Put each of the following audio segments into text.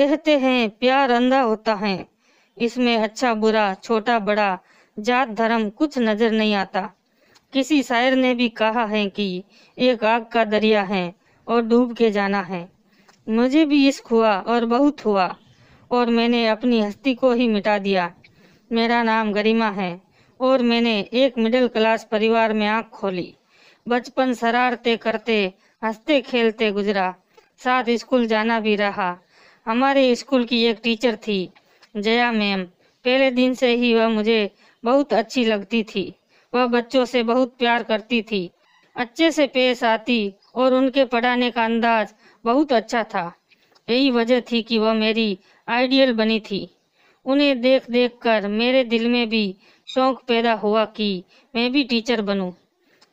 कहते हैं प्यार अंधा होता है, इसमें अच्छा बुरा छोटा बड़ा जात धर्म कुछ नजर नहीं आता। किसी शायर ने भी कहा है कि एक आग का दरिया है और डूब के जाना है। मुझे भी इश्क हुआ और बहुत हुआ, और मैंने अपनी हस्ती को ही मिटा दिया। मेरा नाम गरिमा है और मैंने एक मिडिल क्लास परिवार में आंख खोली। बचपन शरारते करते हंसते खेलते गुजरा, साथ स्कूल जाना भी रहा। हमारे स्कूल की एक टीचर थी, जया मैम। पहले दिन से ही वह मुझे बहुत अच्छी लगती थी। वह बच्चों से बहुत प्यार करती थी, अच्छे से पेश आती और उनके पढ़ाने का अंदाज बहुत अच्छा था। यही वजह थी कि वह मेरी आइडियल बनी थी। उन्हें देख देख कर मेरे दिल में भी शौक पैदा हुआ कि मैं भी टीचर बनूं।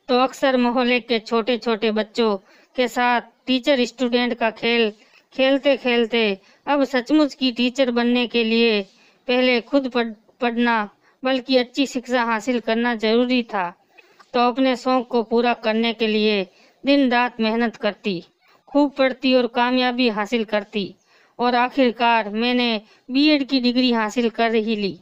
तो अक्सर मोहल्ले के छोटे छोटे बच्चों के साथ टीचर स्टूडेंट का खेल खेलते खेलते अब सचमुच की टीचर बनने के लिए पहले खुद पढ़ना बल्कि अच्छी शिक्षा हासिल करना जरूरी था। तो अपने शौक को पूरा करने के लिए दिन रात मेहनत करती, खूब पढ़ती और कामयाबी हासिल करती, और आखिरकार मैंने बीएड की डिग्री हासिल कर ही ली।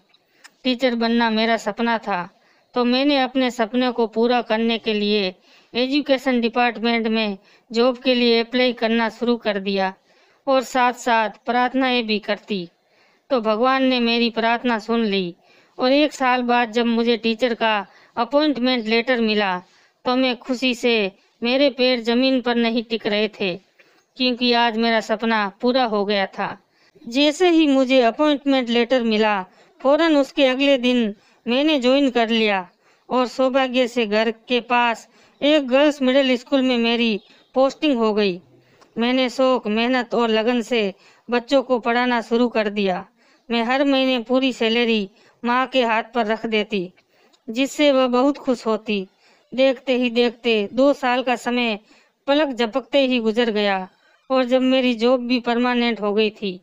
टीचर बनना मेरा सपना था, तो मैंने अपने सपने को पूरा करने के लिए एजुकेशन डिपार्टमेंट में जॉब के लिए अप्लाई करना शुरू कर दिया और साथ साथ प्रार्थनाएं भी करती। तो भगवान ने मेरी प्रार्थना सुन ली और 1 साल बाद जब मुझे टीचर का अपॉइंटमेंट लेटर मिला तो मैं खुशी से, मेरे पैर जमीन पर नहीं टिक रहे थे, क्योंकि आज मेरा सपना पूरा हो गया था। जैसे ही मुझे अपॉइंटमेंट लेटर मिला, फौरन उसके अगले दिन मैंने ज्वाइन कर लिया और सौभाग्य से घर के पास एक गर्ल्स मिडिल स्कूल में मेरी पोस्टिंग हो गई। मैंने शौक, मेहनत और लगन से बच्चों को पढ़ाना शुरू कर दिया। मैं हर महीने पूरी सैलरी माँ के हाथ पर रख देती, जिससे वह बहुत खुश होती। देखते ही देखते 2 साल का समय पलक झपकते ही गुजर गया, और जब मेरी जॉब भी परमानेंट हो गई थी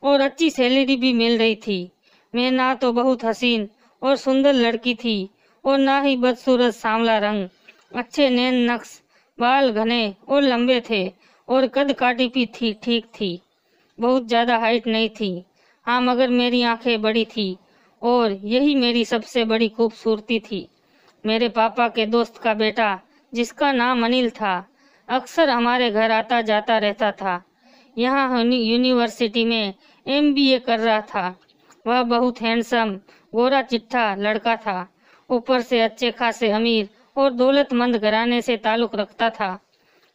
और अच्छी सैलरी भी मिल रही थी, मैं ना तो बहुत हसीन और सुंदर लड़की थी और ना ही बदसूरत सांवला रंग। अच्छे नैन नक्श, बाल घने और लंबे थे और कद काठी भी ठीक थी। बहुत ज़्यादा हाइट नहीं थी, हाँ, मगर मेरी आंखें बड़ी थी और यही मेरी सबसे बड़ी खूबसूरती थी। मेरे पापा के दोस्त का बेटा, जिसका नाम अनिल था, अक्सर हमारे घर आता जाता रहता था। यहाँ यूनिवर्सिटी में एमबीए कर रहा था। वह बहुत हैंडसम, गोरा चिट्ठा लड़का था। ऊपर से अच्छे खासे अमीर और दौलतमंद घराने से ताल्लुक रखता था।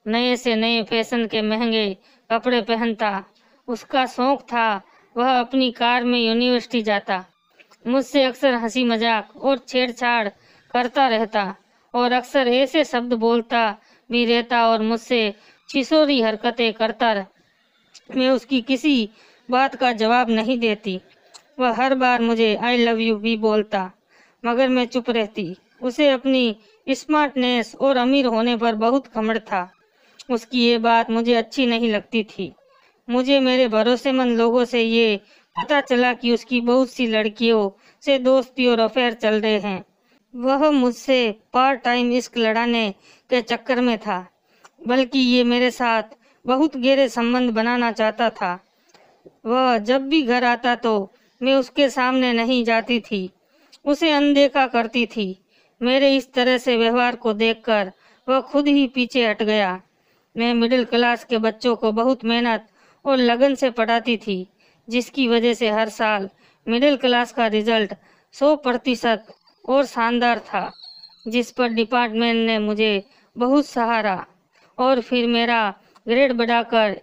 नए से नए फैशन के महंगे कपड़े पहनता। उसका शौक था वह अपनी कार में यूनिवर्सिटी जाता। मुझसे अक्सर हंसी मजाक और छेड़छाड़ करता रहता और अक्सर ऐसे शब्द बोलता भी रहता और मुझसे छिछोरी हरकतें करता। मैं उसकी किसी बात का जवाब नहीं देती। वह हर बार मुझे आई लव यू भी बोलता, मगर मैं चुप रहती। उसे अपनी स्मार्टनेस और अमीर होने पर बहुत घमंड था। उसकी ये बात मुझे अच्छी नहीं लगती थी। मुझे मेरे भरोसेमंद लोगों से ये पता चला कि उसकी बहुत सी लड़कियों से दोस्ती और अफेयर चल रहे हैं। वह मुझसे पार्ट टाइम इश्क लड़ाने के चक्कर में था, बल्कि ये मेरे साथ बहुत गहरे संबंध बनाना चाहता था। वह जब भी घर आता तो मैं उसके सामने नहीं जाती थी, उसे अनदेखा करती थी। मेरे इस तरह से व्यवहार को देखकर वह खुद ही पीछे हट गया। मैं मिडिल क्लास के बच्चों को बहुत मेहनत और लगन से पढ़ाती थी, जिसकी वजह से हर साल मिडिल क्लास का रिजल्ट 100% और शानदार था, जिस पर डिपार्टमेंट ने मुझे बहुत सहारा। और फिर मेरा ग्रेड बढ़ाकर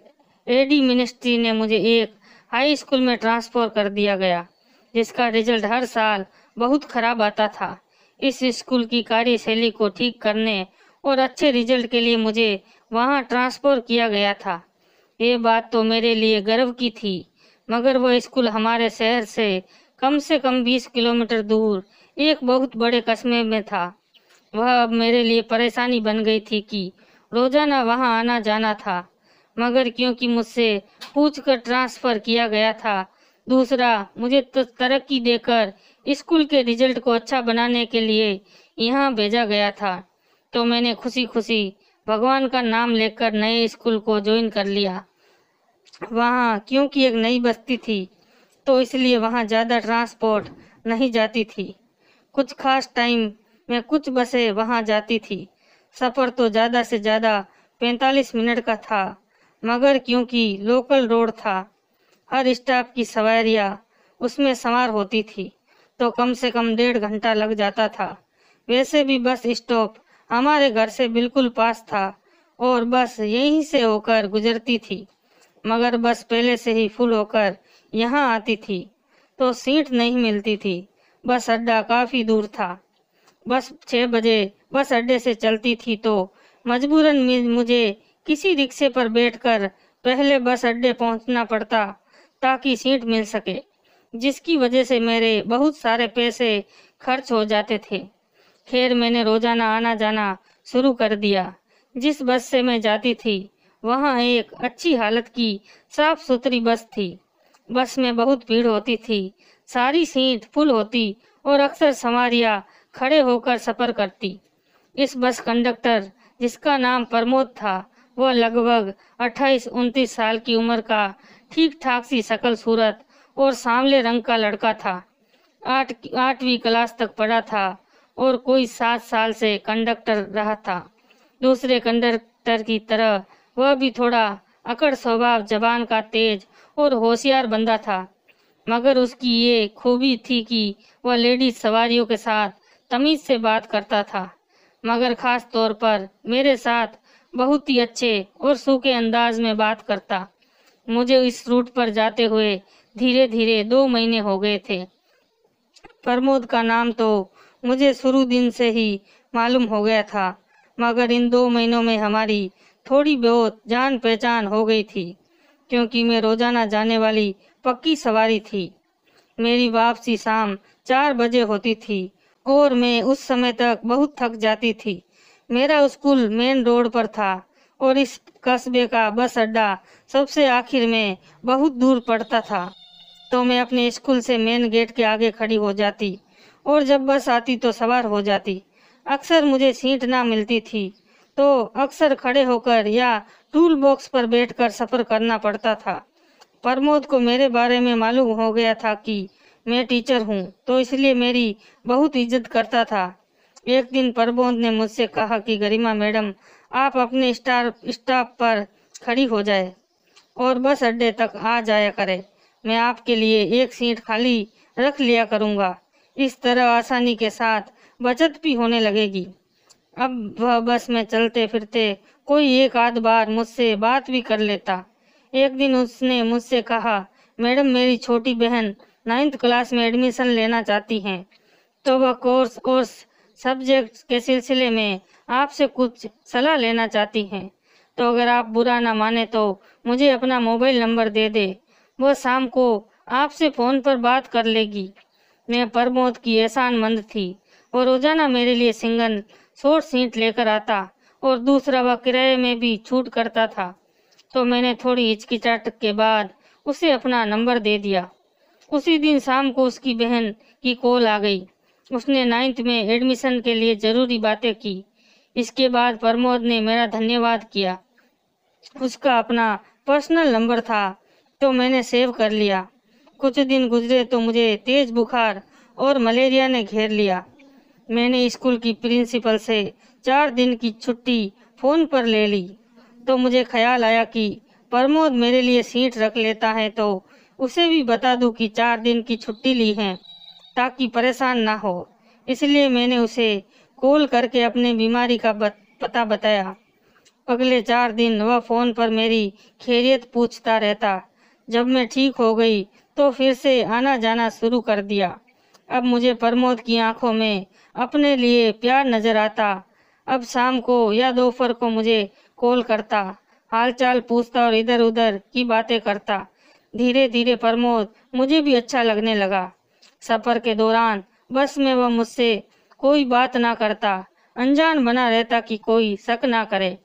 एडी मिनिस्ट्री ने मुझे एक हाई स्कूल में ट्रांसफर कर दिया गया, जिसका रिजल्ट हर साल बहुत खराब आता था। इस स्कूल की कार्यशैली को ठीक करने और अच्छे रिजल्ट के लिए मुझे वहां ट्रांसफर किया गया था। ये बात तो मेरे लिए गर्व की थी, मगर वो स्कूल हमारे शहर से कम 20 किलोमीटर दूर एक बहुत बड़े कस्बे में था। वह अब मेरे लिए परेशानी बन गई थी कि रोजाना वहां आना जाना था, मगर क्योंकि मुझसे पूछकर ट्रांसफर किया गया था, दूसरा मुझे तो तरक्की देकर स्कूल के रिजल्ट को अच्छा बनाने के लिए यहाँ भेजा गया था। तो मैंने खुशी खुशी भगवान का नाम लेकर नए स्कूल को ज्वाइन कर लिया। वहाँ क्योंकि एक नई बस्ती थी, तो इसलिए वहाँ ज़्यादा ट्रांसपोर्ट नहीं जाती थी। कुछ खास टाइम में कुछ बसें वहाँ जाती थी। सफ़र तो ज़्यादा से ज़्यादा 45 मिनट का था, मगर क्योंकि लोकल रोड था, हर स्टॉप की सवारियाँ उसमें सवार होती थी, तो कम से कम 1.5 घंटा लग जाता था। वैसे भी बस स्टॉप हमारे घर से बिल्कुल पास था और बस यहीं से होकर गुजरती थी, मगर बस पहले से ही फुल होकर यहाँ आती थी, तो सीट नहीं मिलती थी। बस अड्डा काफ़ी दूर था। बस 6 बजे बस अड्डे से चलती थी, तो मजबूरन मुझे किसी रिक्शे पर बैठकर पहले बस अड्डे पहुंचना पड़ता ताकि सीट मिल सके, जिसकी वजह से मेरे बहुत सारे पैसे खर्च हो जाते थे। खैर, मैंने रोजाना आना जाना शुरू कर दिया। जिस बस से मैं जाती थी वहाँ एक अच्छी हालत की साफ सुथरी बस थी। बस में बहुत भीड़ होती थी, सारी सीट फुल होती और अक्सर सवारियाँ खड़े होकर सफ़र करती। इस बस कंडक्टर, जिसका नाम प्रमोद था, वह लगभग 28-29 साल की उम्र का ठीक ठाक सी शकल सूरत और सांवले रंग का लड़का था। 8वीं क्लास तक पढ़ा था और कोई 7 साल से कंडक्टर रहा था। दूसरे कंडक्टर की तरह वह भी थोड़ा अकड़ स्वभाव, जबान का तेज और होशियार बंदा था, मगर उसकी ये खूबी थी कि वह लेडीज सवारियों के साथ तमीज से बात करता था, मगर खास तौर पर मेरे साथ बहुत ही अच्छे और सूखे अंदाज में बात करता। मुझे इस रूट पर जाते हुए धीरे धीरे 2 महीने हो गए थे। प्रमोद का नाम तो मुझे शुरू दिन से ही मालूम हो गया था, मगर इन 2 महीनों में हमारी थोड़ी बहुत जान पहचान हो गई थी, क्योंकि मैं रोजाना जाने वाली पक्की सवारी थी। मेरी वापसी शाम 4 बजे होती थी और मैं उस समय तक बहुत थक जाती थी। मेरा स्कूल मेन रोड पर था और इस कस्बे का बस अड्डा सबसे आखिर में बहुत दूर पड़ता था, तो मैं अपने स्कूल से मेन गेट के आगे खड़ी हो जाती और जब बस आती तो सवार हो जाती। अक्सर मुझे सीट ना मिलती थी, तो अक्सर खड़े होकर या टूल बॉक्स पर बैठकर सफ़र करना पड़ता था। प्रमोद को मेरे बारे में मालूम हो गया था कि मैं टीचर हूँ, तो इसलिए मेरी बहुत इज्जत करता था। एक दिन प्रमोद ने मुझसे कहा कि गरिमा मैडम, आप अपने स्टॉप पर खड़ी हो जाए और बस अड्डे तक आ जाया करें। मैं आपके लिए एक सीट खाली रख लिया करूँगा। इस तरह आसानी के साथ बचत भी होने लगेगी। अब वह बस में चलते फिरते कोई एक आध बार मुझसे बात भी कर लेता। एक दिन उसने मुझसे कहा, मैडम, मेरी छोटी बहन 9th क्लास में एडमिशन लेना चाहती हैं, तो वह कोर्स और सब्जेक्ट के सिलसिले में आपसे कुछ सलाह लेना चाहती हैं। तो अगर आप बुरा ना माने तो मुझे अपना मोबाइल नंबर दे दे, वह शाम को आपसे फ़ोन पर बात कर लेगी। मैं प्रमोद की एहसानमंद थी। वो रोजाना मेरे लिए सिंगल शॉर्ट सीट लेकर आता और दूसरा वह किराए में भी छूट करता था, तो मैंने थोड़ी हिचकिचाहट के बाद उसे अपना नंबर दे दिया। उसी दिन शाम को उसकी बहन की कॉल आ गई। उसने 9th में एडमिशन के लिए ज़रूरी बातें की। इसके बाद प्रमोद ने मेरा धन्यवाद किया। उसका अपना पर्सनल नंबर था, तो मैंने सेव कर लिया। कुछ दिन गुजरे तो मुझे तेज बुखार और मलेरिया ने घेर लिया। मैंने स्कूल की प्रिंसिपल से 4 दिन की छुट्टी फ़ोन पर ले ली, तो मुझे ख्याल आया कि प्रमोद मेरे लिए सीट रख लेता है तो उसे भी बता दूं कि 4 दिन की छुट्टी ली है, ताकि परेशान ना हो। इसलिए मैंने उसे कॉल करके अपनी बीमारी का पता बताया। अगले 4 दिन वह फ़ोन पर मेरी खैरियत पूछता रहता। जब मैं ठीक हो गई तो फिर से आना जाना शुरू कर दिया। अब मुझे प्रमोद की आंखों में अपने लिए प्यार नजर आता। अब शाम को या दोपहर को मुझे कॉल करता, हालचाल पूछता और इधर उधर की बातें करता। धीरे धीरे प्रमोद मुझे भी अच्छा लगने लगा। सफ़र के दौरान बस में वह मुझसे कोई बात ना करता, अनजान बना रहता कि कोई शक ना करे,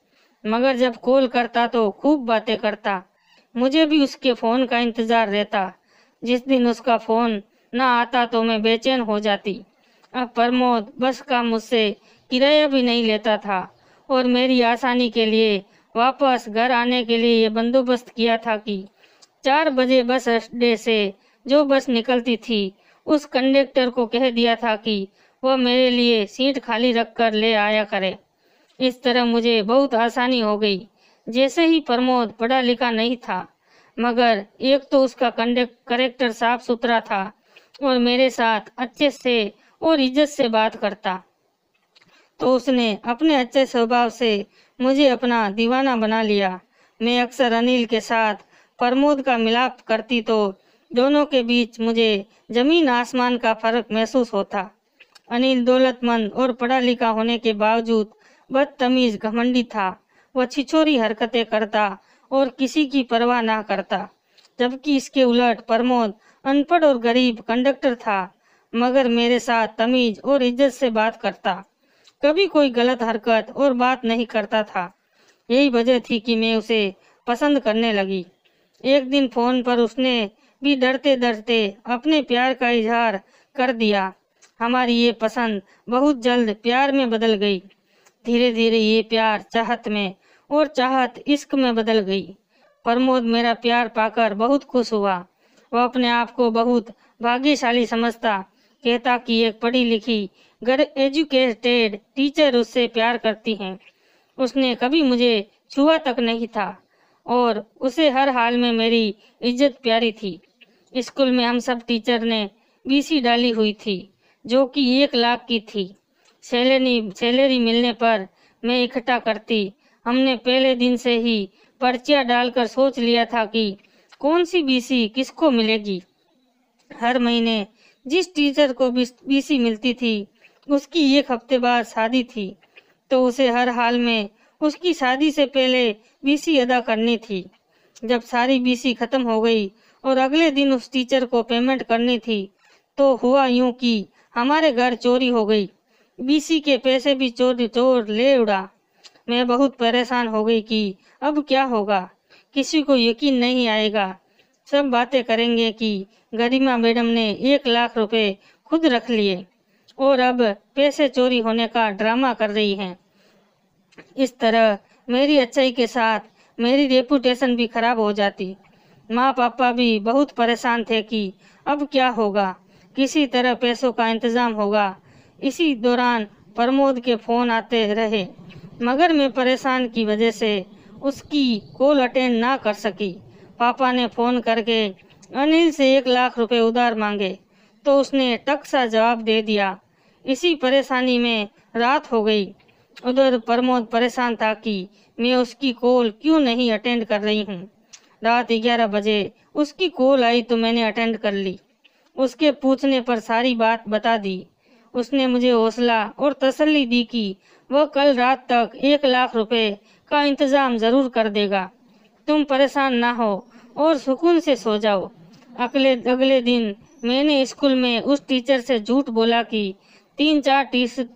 मगर जब कॉल करता तो खूब बातें करता। मुझे भी उसके फ़ोन का इंतज़ार रहता। जिस दिन उसका फ़ोन ना आता तो मैं बेचैन हो जाती। अब प्रमोद बस का मुझसे किराया भी नहीं लेता था और मेरी आसानी के लिए वापस घर आने के लिए ये बंदोबस्त किया था कि 4 बजे बस अड्डे से जो बस निकलती थी उस कंडक्टर को कह दिया था कि वह मेरे लिए सीट खाली रख कर ले आया करे। इस तरह मुझे बहुत आसानी हो गई। जैसे ही प्रमोद पढ़ा लिखा नहीं था, मगर एक तो उसका करेक्टर साफ सुथरा था और मेरे साथ अच्छे से और इज्जत से बात करता, तो उसने अपने अच्छे स्वभाव से मुझे अपना दीवाना बना लिया। मैं अक्सर अनिल के साथ प्रमोद का मिलाप करती तो दोनों के बीच मुझे जमीन आसमान का फर्क महसूस होता। अनिल दौलतमंद और पढ़ा लिखा होने के बावजूद बदतमीज घमंडी था। वह छिछोरी हरकतें करता और किसी की परवाह ना करता, जबकि इसके उलट प्रमोद अनपढ़ और गरीब कंडक्टर था, मगर मेरे साथ तमीज और इज्जत से बात करता, कभी कोई गलत हरकत और बात नहीं करता था। यही वजह थी कि मैं उसे पसंद करने लगी। एक दिन फोन पर उसने भी डरते डरते अपने प्यार का इजहार कर दिया। हमारी ये पसंद बहुत जल्द प्यार में बदल गई। धीरे धीरे ये प्यार चाहत में और चाहत इश्क में बदल गई। प्रमोद मेरा प्यार पाकर बहुत खुश हुआ। वह अपने आप को बहुत भाग्यशाली समझता, कहता कि एक पढ़ी लिखी एजुकेटेड टीचर उससे प्यार करती हैं। उसने कभी मुझे छुआ तक नहीं था और उसे हर हाल में मेरी इज्जत प्यारी थी। स्कूल में हम सब टीचर ने बीसी डाली हुई थी, जो कि 1 लाख की थी। सैलरी मिलने पर मैं इकट्ठा करती। हमने पहले दिन से ही पर्चियां डालकर सोच लिया था कि कौन सी बीसी किसको मिलेगी। हर महीने जिस टीचर को बीसी मिलती थी उसकी 1 हफ्ते बाद शादी थी, तो उसे हर हाल में उसकी शादी से पहले बीसी अदा करनी थी। जब सारी बीसी खत्म हो गई और अगले दिन उस टीचर को पेमेंट करनी थी, तो हुआ यूं कि हमारे घर चोरी हो गई। बीसी के पैसे भी चोर ले उड़ा। मैं बहुत परेशान हो गई कि अब क्या होगा। किसी को यकीन नहीं आएगा। सब बातें करेंगे कि गरिमा मैडम ने 1 लाख रुपए खुद रख लिए और अब पैसे चोरी होने का ड्रामा कर रही हैं। इस तरह मेरी अच्छाई के साथ मेरी रेपुटेशन भी खराब हो जाती। माँ पापा भी बहुत परेशान थे कि अब क्या होगा, किसी तरह पैसों का इंतजाम होगा। इसी दौरान प्रमोद के फोन आते रहे, मगर मैं परेशान की वजह से उसकी कॉल अटेंड ना कर सकी। पापा ने फोन करके अनिल से 1 लाख रुपए उधार मांगे, तो उसने टक सा जवाब दे दिया। इसी परेशानी में रात हो गई। उधर प्रमोद परेशान था कि मैं उसकी कॉल क्यों नहीं अटेंड कर रही हूँ। रात 11 बजे उसकी कॉल आई तो मैंने अटेंड कर ली। उसके पूछने पर सारी बात बता दी। उसने मुझे हौसला और तसल्ली दी कि वह कल रात तक 1 लाख रुपए का इंतजाम जरूर कर देगा। तुम परेशान ना हो और सुकून से सो जाओ। अगले दिन मैंने स्कूल में उस टीचर से झूठ बोला कि 3-4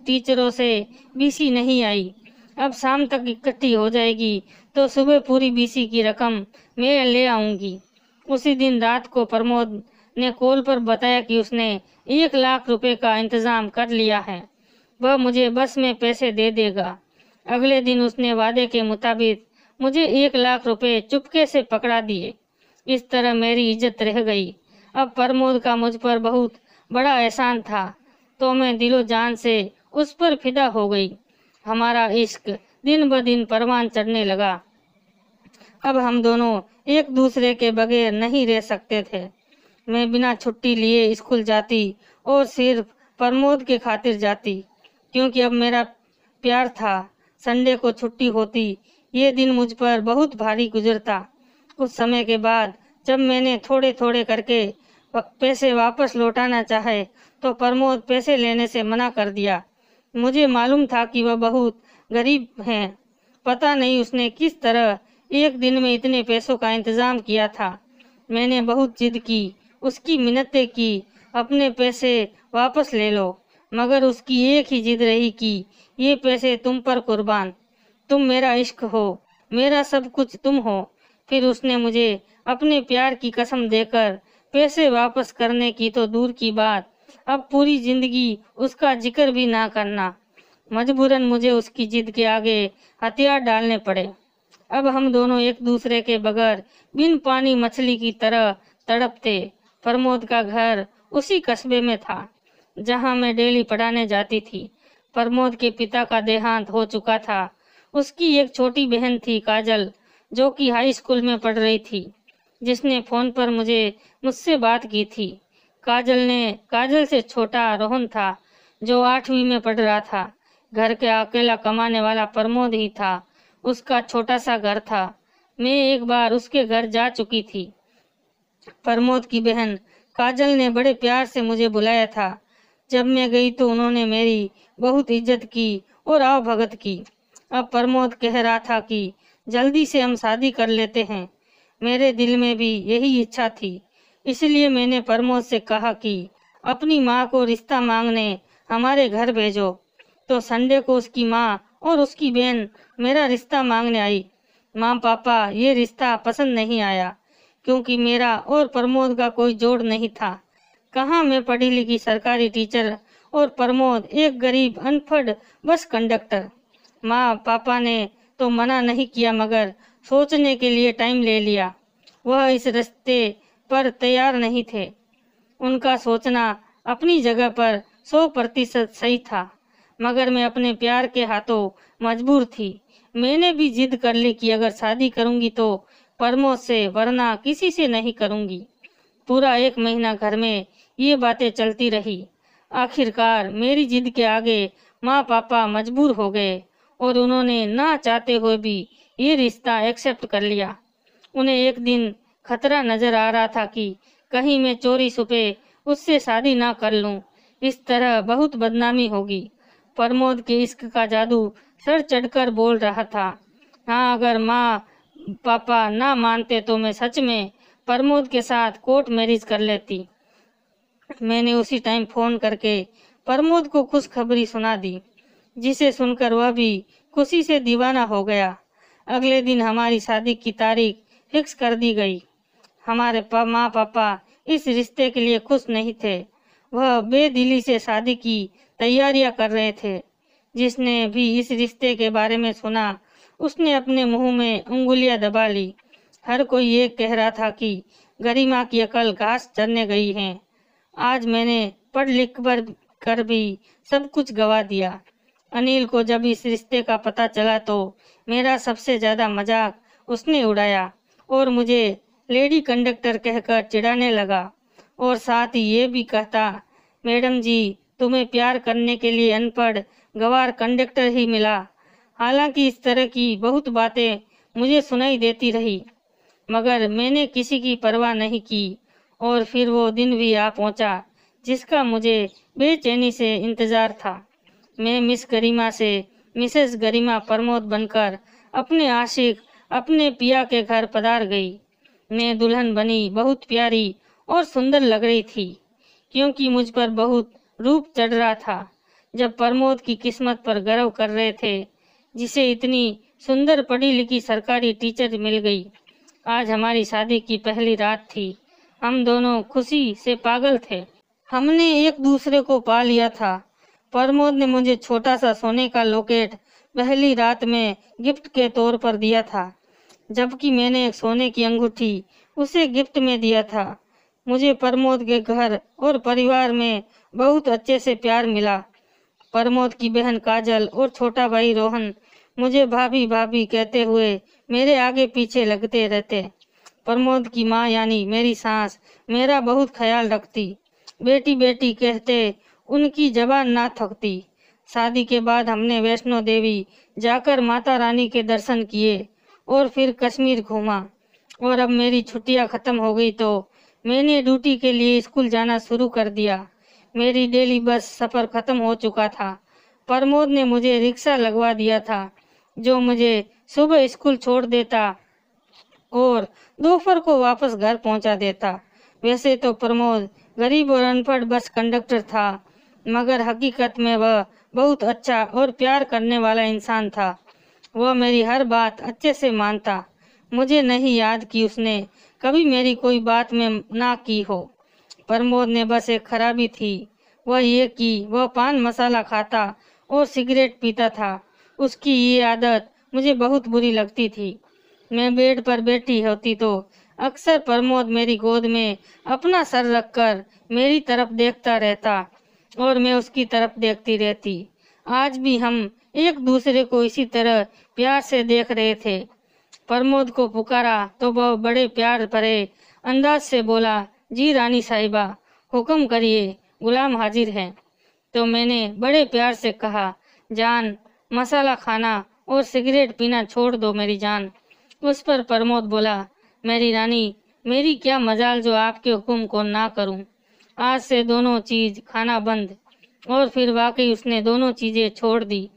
टीचरों से बीसी नहीं आई। अब शाम तक इकट्ठी हो जाएगी तो सुबह पूरी बीसी की रकम मैं ले आऊंगी। उसी दिन रात को प्रमोद ने कॉल पर बताया कि उसने 1 लाख रुपए का इंतजाम कर लिया है। वह मुझे बस में पैसे दे देगा। अगले दिन उसने वादे के मुताबिक मुझे 1 लाख रुपए चुपके से पकड़ा दिए। इस तरह मेरी इज्जत रह गई। अब प्रमोद का मुझ पर बहुत बड़ा एहसान था, तो मैं दिलो जान से उस पर फिदा हो गई। हमारा इश्क दिन ब दिन परवान चढ़ने लगा। अब हम दोनों एक दूसरे के बगैर नहीं रह सकते थे। मैं बिना छुट्टी लिए स्कूल जाती और सिर्फ प्रमोद के खातिर जाती, क्योंकि अब मेरा प्यार था। संडे को छुट्टी होती। ये दिन मुझ पर बहुत भारी गुजरता। कुछ समय के बाद जब मैंने थोड़े थोड़े करके पैसे वापस लौटाना चाहे, तो प्रमोद पैसे लेने से मना कर दिया। मुझे मालूम था कि वह बहुत गरीब हैं। पता नहीं उसने किस तरह एक दिन में इतने पैसों का इंतजाम किया था। मैंने बहुत जिद की, उसकी मिन्नतें की, अपने पैसे वापस ले लो, मगर उसकी एक ही जिद रही कि ये पैसे तुम पर कुर्बान, तुम मेरा इश्क हो, मेरा सब कुछ तुम हो। फिर उसने मुझे अपने प्यार की कसम देकर पैसे वापस करने की तो दूर की बात, अब पूरी जिंदगी उसका जिक्र भी ना करना। मजबूरन मुझे उसकी जिद के आगे हथियार डालने पड़े। अब हम दोनों एक दूसरे के बगैर बिन पानी मछली की तरह तड़पते। प्रमोद का घर उसी कस्बे में था जहां मैं डेली पढ़ाने जाती थी। प्रमोद के पिता का देहांत हो चुका था। उसकी एक छोटी बहन थी काजल, जो कि हाई स्कूल में पढ़ रही थी, जिसने फोन पर मुझसे बात की थी। काजल से छोटा रोहन था, जो 8वीं में पढ़ रहा था। घर के अकेला कमाने वाला प्रमोद ही था। उसका छोटा सा घर था। मैं एक बार उसके घर जा चुकी थी। प्रमोद की बहन काजल ने बड़े प्यार से मुझे बुलाया था। जब मैं गई तो उन्होंने मेरी बहुत इज्जत की और आवभगत की। अब प्रमोद कह रहा था कि जल्दी से हम शादी कर लेते हैं। मेरे दिल में भी यही इच्छा थी। इसलिए मैंने प्रमोद से कहा कि अपनी माँ को रिश्ता मांगने हमारे घर भेजो। तो संडे को उसकी माँ और उसकी बहन मेरा रिश्ता मांगने आई। माँ पापा ये रिश्ता पसंद नहीं आया, क्योंकि मेरा और प्रमोद का कोई जोड़ नहीं था। कहाँ मैं पढ़ी लिखी सरकारी टीचर और प्रमोद एक गरीब अनपढ़ बस कंडक्टर। माँ पापा ने तो मना नहीं किया, मगर सोचने के लिए टाइम ले लिया। वह इस रिश्ते पर तैयार नहीं थे। उनका सोचना अपनी जगह पर 100% सही था, मगर मैं अपने प्यार के हाथों मजबूर थी। मैंने भी जिद कर ली कि अगर शादी करूंगी तो प्रमोद से, वरना किसी से नहीं करूंगी। पूरा 1 महीना घर में ये बातें चलती रही। आखिरकार मेरी जिद के आगे माँ पापा मजबूर हो गए और उन्होंने ना चाहते हुए भी ये रिश्ता एक्सेप्ट कर लिया। उन्हें एक दिन खतरा नजर आ रहा था कि कहीं मैं चोरी छुपे उससे शादी ना कर लूं। इस तरह बहुत बदनामी होगी। प्रमोद के इश्क का जादू सर चढ़कर बोल रहा था। हाँ, अगर माँ पापा ना मानते तो मैं सच में प्रमोद के साथ कोर्ट मैरिज कर लेती। मैंने उसी टाइम फोन करके प्रमोद को खुशखबरी सुना दी, जिसे सुनकर वह भी खुशी से दीवाना हो गया। अगले दिन हमारी शादी की तारीख फिक्स कर दी गई। हमारे माँ पापा इस रिश्ते के लिए खुश नहीं थे। वह बेदिली से शादी की तैयारियां कर रहे थे। जिसने भी इस रिश्ते के बारे में सुना, उसने अपने मुंह में उंगलियां दबा ली। हर कोई ये कह रहा था कि गरिमा की अकल घास चरने गई है। आज मैंने पढ़ लिख कर भी सब कुछ गवा दिया। अनिल को जब इस रिश्ते का पता चला तो मेरा सबसे ज्यादा मजाक उसने उड़ाया और मुझे लेडी कंडक्टर कहकर चिढ़ाने लगा, और साथ ही ये भी कहता, मैडम जी, तुम्हें प्यार करने के लिए अनपढ़ गवार कंडक्टर ही मिला। हालांकि इस तरह की बहुत बातें मुझे सुनाई देती रही, मगर मैंने किसी की परवाह नहीं की। और फिर वो दिन भी आ पहुंचा जिसका मुझे बेचैनी से इंतजार था। मैं मिस गरिमा से मिसेस गरिमा प्रमोद बनकर अपने आशिक, अपने पिया के घर पधार गई। मैं दुल्हन बनी बहुत प्यारी और सुंदर लग रही थी, क्योंकि मुझ पर बहुत रूप चढ़ रहा था। जब प्रमोद की किस्मत पर गर्व कर रहे थे, जिसे इतनी सुंदर पढ़ी लिखी सरकारी टीचर मिल गई। आज हमारी शादी की पहली रात थी। हम दोनों खुशी से पागल थे। हमने एक दूसरे को पा लिया था। प्रमोद ने मुझे छोटा सा सोने का लॉकेट पहली रात में गिफ्ट के तौर पर दिया था, जबकि मैंने एक सोने की अंगूठी उसे गिफ्ट में दिया था। मुझे प्रमोद के घर और परिवार में बहुत अच्छे से प्यार मिला। प्रमोद की बहन काजल और छोटा भाई रोहन मुझे भाभी भाभी कहते हुए मेरे आगे पीछे लगते रहते। प्रमोद की माँ यानी मेरी सास मेरा बहुत ख्याल रखती। बेटी बेटी कहते उनकी जबान ना थकती। शादी के बाद हमने वैष्णो देवी जाकर माता रानी के दर्शन किए और फिर कश्मीर घूमा। और अब मेरी छुट्टियां खत्म हो गई तो मैंने ड्यूटी के लिए स्कूल जाना शुरू कर दिया। मेरी डेली बस सफर खत्म हो चुका था। प्रमोद ने मुझे रिक्शा लगवा दिया था, जो मुझे सुबह स्कूल छोड़ देता और दोपहर को वापस घर पहुंचा देता। वैसे तो प्रमोद गरीब और अनपढ़ बस कंडक्टर था, मगर हकीकत में वह बहुत अच्छा और प्यार करने वाला इंसान था। वह मेरी हर बात अच्छे से मानता। मुझे नहीं याद कि उसने कभी मेरी कोई बात में ना की हो। प्रमोद ने बस एक खराबी थी, वह ये कि वह पान मसाला खाता और सिगरेट पीता था। उसकी ये आदत मुझे बहुत बुरी लगती थी। मैं बेड पर बैठी होती तो अक्सर प्रमोद मेरी गोद में अपना सर रखकर मेरी तरफ देखता रहता और मैं उसकी तरफ देखती रहती। आज भी हम एक दूसरे को इसी तरह प्यार से देख रहे थे। प्रमोद को पुकारा तो वह बड़े प्यार भरे अंदाज से बोला, जी रानी साहिबा, हुक्म करिए, गुलाम हाजिर है। तो मैंने बड़े प्यार से कहा, जान, मसाला खाना और सिगरेट पीना छोड़ दो मेरी जान। उस पर प्रमोद बोला, मेरी रानी, मेरी क्या मजाल जो आपके हुक्म को ना करूं। आज से दोनों चीज खाना बंद। और फिर वाकई उसने दोनों चीजें छोड़ दी।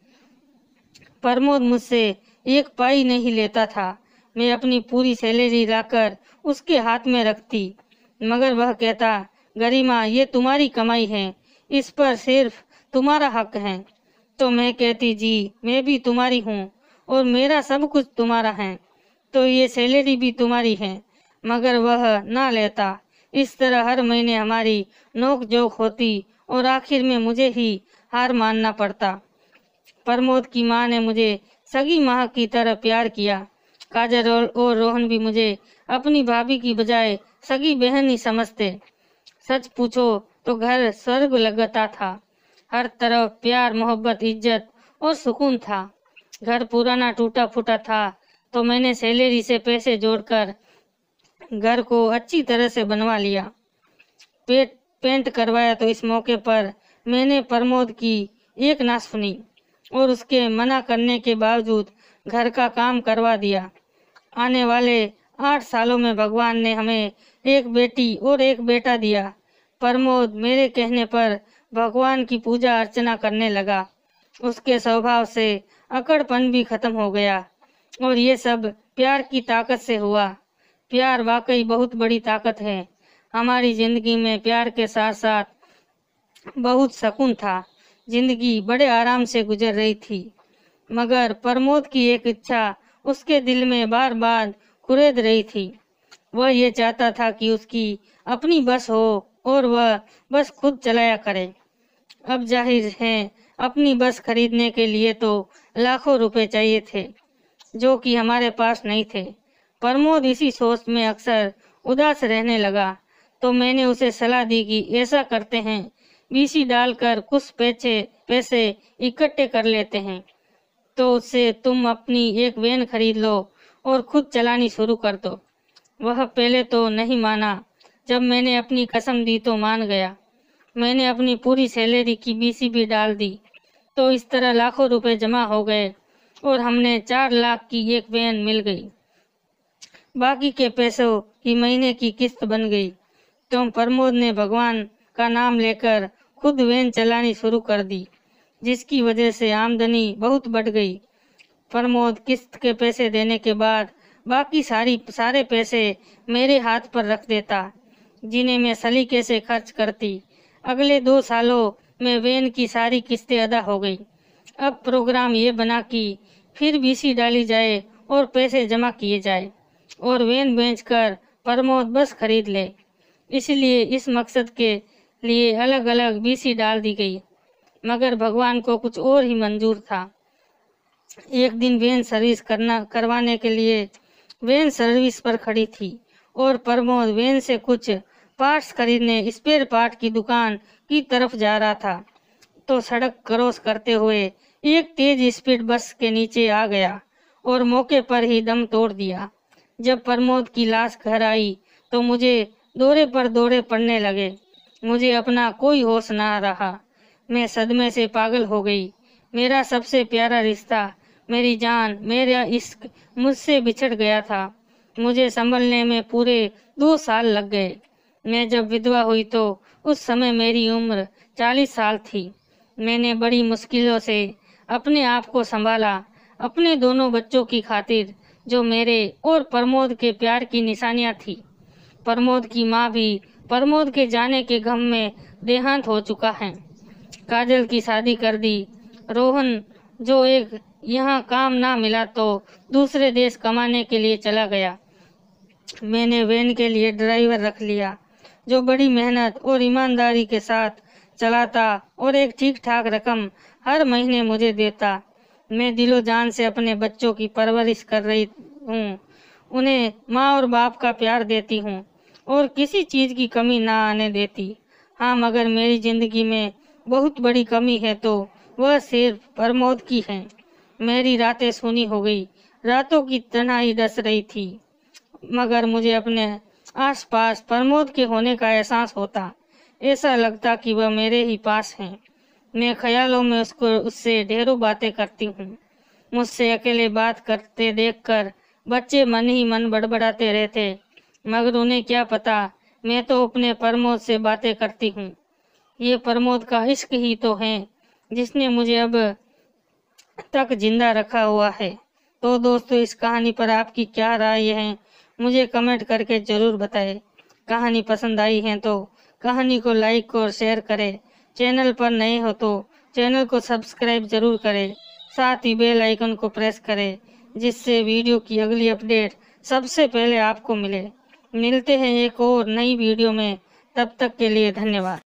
प्रमोद मुझसे एक पाई नहीं लेता था। मैं अपनी पूरी सैलरी लाकर उसके हाथ में रखती, मगर वह कहता, गरिमा, ये तुम्हारी कमाई है, इस पर सिर्फ तुम्हारा हक है। तो मैं कहती, जी मैं भी तुम्हारी हूँ और मेरा सब कुछ तुम्हारा है, तो ये सैलरी भी तुम्हारी है। मगर वह ना लेता। इस तरह हर महीने हमारी नोक जोक होती और आखिर में मुझे ही हार मानना पड़ता। प्रमोद की माँ ने मुझे सगी माँ की तरह प्यार किया। काजल और रोहन भी मुझे अपनी भाभी की बजाय सगी बहन ही समझते। सच पूछो तो घर स्वर्ग लगता था। हर तरफ प्यार, मोहब्बत, इज्जत और सुकून था। घर पुराना टूटा फूटा था तो मैंने सैलरी से पैसे जोड़कर घर को अच्छी तरह से बनवा लिया। पेंट करवाया तो इस मौके पर मैंने प्रमोद की एक ना सुनी और उसके मना करने के बावजूद घर का काम करवा दिया। आने वाले 8 सालों में भगवान ने हमें एक बेटी और एक बेटा दिया। प्रमोद मेरे कहने पर भगवान की पूजा अर्चना करने लगा। उसके स्वभाव से अकड़पन भी खत्म हो गया और ये सब प्यार की ताकत से हुआ। प्यार वाकई बहुत बड़ी ताकत है। हमारी जिंदगी में प्यार के साथ साथ बहुत सुकून था। जिंदगी बड़े आराम से गुजर रही थी, मगर प्रमोद की एक इच्छा उसके दिल में बार बार कुरेद रही थी। वह ये चाहता था कि उसकी अपनी बस हो और वह बस खुद चलाया करे। अब जाहिर है, अपनी बस खरीदने के लिए तो लाखों रुपए चाहिए थे, जो कि हमारे पास नहीं थे। प्रमोद इसी सोच में अक्सर उदास रहने लगा, तो मैंने उसे सलाह दी कि ऐसा करते हैं, बीसी डालकर कुछ पैसे इकट्ठे कर लेते हैं, तो उससे तुम अपनी एक वैन खरीद लो और खुद चलानी शुरू कर दो। वह पहले तो नहीं माना। जब मैंने अपनी कसम दी तो मान गया। मैंने अपनी पूरी सैलरी की बीसी भी डाल दी, तो इस तरह लाखों रुपए जमा हो गए और हमने 4 लाख की एक वैन मिल गई। बाकी के पैसों की महीने की किस्त बन गई। तो प्रमोद ने भगवान का नाम लेकर खुद वैन चलानी शुरू कर दी, जिसकी वजह से आमदनी बहुत बढ़ गई। प्रमोद किस्त के पैसे देने के बाद बाकी सारे पैसे मेरे हाथ पर रख देता, जिन्हें मैं सलीके से खर्च करती। अगले 2 सालों में वैन की सारी किस्तें अदा हो गई। अब प्रोग्राम ये बना कि फिर बीसी डाली जाए और पैसे जमा किए जाए और वैन बेचकर प्रमोद बस खरीद ले। इसलिए इस मकसद के लिए अलग अलग बीसी डाल दी गई, मगर भगवान को कुछ और ही मंजूर था। एक दिन वैन सर्विस करवाने के लिए वैन सर्विस पर खड़ी थी और प्रमोद वैन से कुछ पार्ट्स खरीदने स्पेयर पार्ट की दुकान की तरफ जा रहा था, तो सड़क क्रॉस करते हुए एक तेज स्पीड बस के नीचे आ गया और मौके पर ही दम तोड़ दिया। जब प्रमोद की लाश घर आई तो मुझे दौरे पर दौरे पड़ने लगे। मुझे अपना कोई होश ना रहा। मैं सदमे से पागल हो गई। मेरा सबसे प्यारा रिश्ता, मेरी जान, मेरा इश्क मुझसे बिछड़ गया था। मुझे संभलने में पूरे 2 साल लग गए। मैं जब विधवा हुई तो उस समय मेरी उम्र 40 साल थी। मैंने बड़ी मुश्किलों से अपने आप को संभाला, अपने दोनों बच्चों की खातिर, जो मेरे और प्रमोद के प्यार की निशानियां थी। प्रमोद की माँ भी प्रमोद के जाने के गम में देहांत हो चुका है। काजल की शादी कर दी। रोहन, जो एक यहाँ काम ना मिला तो दूसरे देश कमाने के लिए चला गया। मैंने वैन के लिए ड्राइवर रख लिया, जो बड़ी मेहनत और ईमानदारी के साथ चलाता और एक ठीक ठाक रकम हर महीने मुझे देता। मैं दिलो जान से अपने बच्चों की परवरिश कर रही हूँ उन्हें माँ और बाप का प्यार देती हूँ और किसी चीज़ की कमी ना आने देती। हाँ, मगर मेरी ज़िंदगी में बहुत बड़ी कमी है तो वह सिर्फ प्रमोद की है। मेरी रातें सूनी हो गई, रातों की तन्हाई डस रही थी, मगर मुझे अपने आसपास प्रमोद के होने का एहसास होता। ऐसा लगता कि वह मेरे ही पास है। मैं ख्यालों में उससे ढेरों बातें करती हूँ। मुझसे अकेले बात करते देखकर बच्चे मन ही मन बड़बड़ाते रहते, मगर उन्हें क्या पता मैं तो अपने प्रमोद से बातें करती हूँ। ये प्रमोद का इश्क ही तो है जिसने मुझे अब तक जिंदा रखा हुआ है। तो दोस्तों, इस कहानी पर आपकी क्या राय है, मुझे कमेंट करके जरूर बताएं। कहानी पसंद आई है तो कहानी को लाइक और शेयर करें। चैनल पर नए हो तो चैनल को सब्सक्राइब जरूर करें। साथ ही बेल आइकन को प्रेस करें जिससे वीडियो की अगली अपडेट सबसे पहले आपको मिले। मिलते हैं एक और नई वीडियो में, तब तक के लिए धन्यवाद।